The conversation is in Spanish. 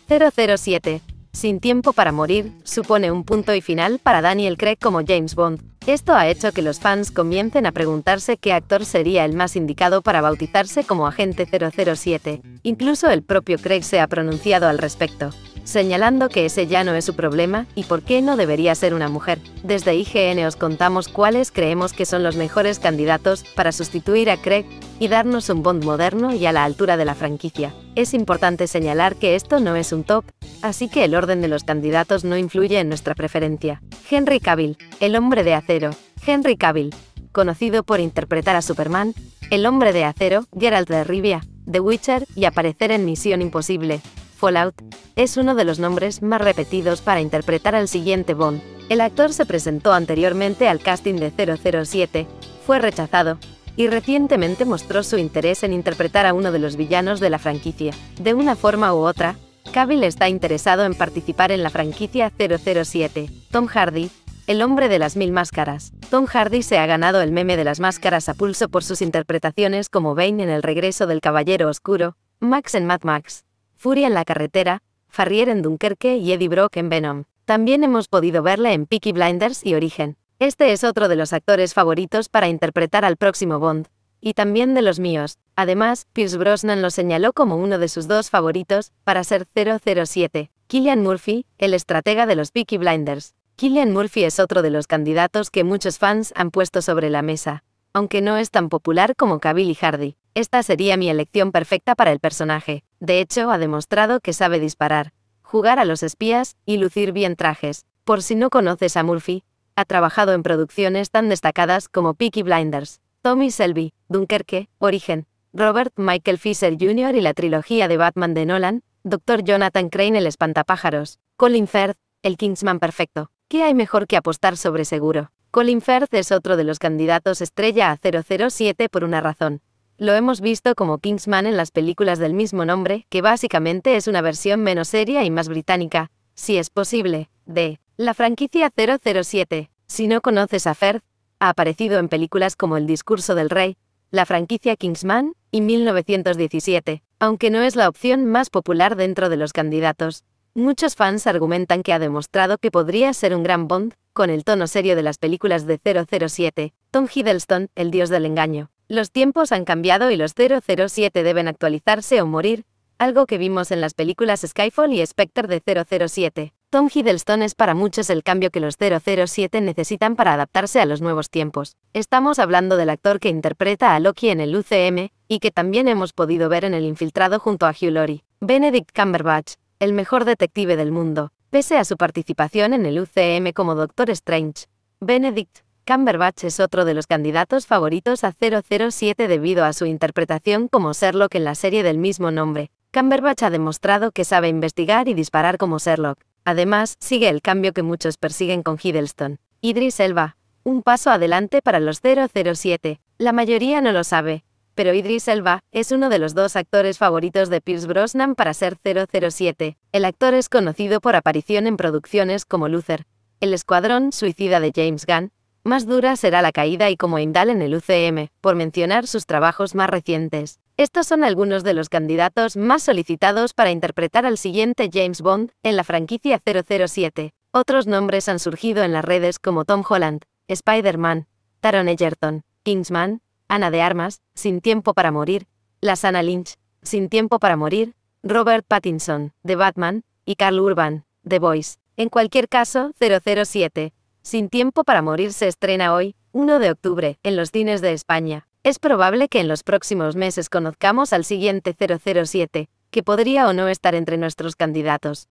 007. Sin tiempo para morir, supone un punto y final para Daniel Craig como James Bond. Esto ha hecho que los fans comiencen a preguntarse qué actor sería el más indicado para bautizarse como agente 007. Incluso el propio Craig se ha pronunciado al respecto, señalando que ese ya no es su problema y por qué no debería ser una mujer. Desde IGN os contamos cuáles creemos que son los mejores candidatos para sustituir a Craig y darnos un Bond moderno y a la altura de la franquicia. Es importante señalar que esto no es un top, así que el orden de los candidatos no influye en nuestra preferencia. Henry Cavill, el hombre de acero. Henry Cavill, conocido por interpretar a Superman, el hombre de acero, Geralt de Rivia, The Witcher y aparecer en Misión Imposible, Fallout, es uno de los nombres más repetidos para interpretar al siguiente Bond. El actor se presentó anteriormente al casting de 007, fue rechazado, y recientemente mostró su interés en interpretar a uno de los villanos de la franquicia. De una forma u otra, Cavill está interesado en participar en la franquicia 007. Tom Hardy, el hombre de las 1000 máscaras. Tom Hardy se ha ganado el meme de las máscaras a pulso por sus interpretaciones como Bane en El regreso del Caballero Oscuro, Max en Mad Max, Fury en la carretera, Farrier en Dunkerque y Eddie Brock en Venom. También hemos podido verle en Peaky Blinders y Origen. Este es otro de los actores favoritos para interpretar al próximo Bond, y también de los míos. Además, Pierce Brosnan lo señaló como uno de sus dos favoritos para ser 007. Cillian Murphy, el estratega de los Peaky Blinders. Cillian Murphy es otro de los candidatos que muchos fans han puesto sobre la mesa, aunque no es tan popular como Cavill y Hardy. Esta sería mi elección perfecta para el personaje. De hecho, ha demostrado que sabe disparar, jugar a los espías y lucir bien trajes. Por si no conoces a Murphy, ha trabajado en producciones tan destacadas como Peaky Blinders, Tommy Shelby, Dunkerque, Origen, Robert Michael Fisher Jr. y la trilogía de Batman de Nolan, Dr. Jonathan Crane el espantapájaros, Colin Firth, el Kingsman perfecto. ¿Qué hay mejor que apostar sobre seguro? Colin Firth es otro de los candidatos estrella a 007 por una razón. Lo hemos visto como Kingsman en las películas del mismo nombre, que básicamente es una versión menos seria y más británica, si es posible, de la franquicia 007. Si no conoces a Firth, ha aparecido en películas como El discurso del rey, la franquicia Kingsman y 1917, aunque no es la opción más popular dentro de los candidatos. Muchos fans argumentan que ha demostrado que podría ser un gran Bond, con el tono serio de las películas de 007. Tom Hiddleston, el dios del engaño. Los tiempos han cambiado y los 007 deben actualizarse o morir, algo que vimos en las películas Skyfall y Spectre de 007. Tom Hiddleston es para muchos el cambio que los 007 necesitan para adaptarse a los nuevos tiempos. Estamos hablando del actor que interpreta a Loki en el UCM, y que también hemos podido ver en El Infiltrado junto a Hugh Laurie. Benedict Cumberbatch, el mejor detective del mundo. Pese a su participación en el UCM como Doctor Strange, Benedict Cumberbatch es otro de los candidatos favoritos a 007 debido a su interpretación como Sherlock en la serie del mismo nombre. Cumberbatch ha demostrado que sabe investigar y disparar como Sherlock. Además, sigue el cambio que muchos persiguen con Hiddleston. Idris Elba, un paso adelante para los 007. La mayoría no lo sabe, pero Idris Elba es uno de los dos actores favoritos de Pierce Brosnan para ser 007. El actor es conocido por aparición en producciones como Luther, El escuadrón suicida de James Gunn, Más dura será la caída y como Heimdall en el UCM, por mencionar sus trabajos más recientes. Estos son algunos de los candidatos más solicitados para interpretar al siguiente James Bond en la franquicia 007. Otros nombres han surgido en las redes como Tom Holland, Spider-Man, Taron Egerton, Kingsman, Ana de Armas, Sin tiempo para morir, Lashana Lynch, Sin tiempo para morir, Robert Pattinson, The Batman, y Karl Urban, The Boys. En cualquier caso, 007, Sin tiempo para morir se estrena hoy, 1 de octubre, en los cines de España. Es probable que en los próximos meses conozcamos al siguiente 007, que podría o no estar entre nuestros candidatos.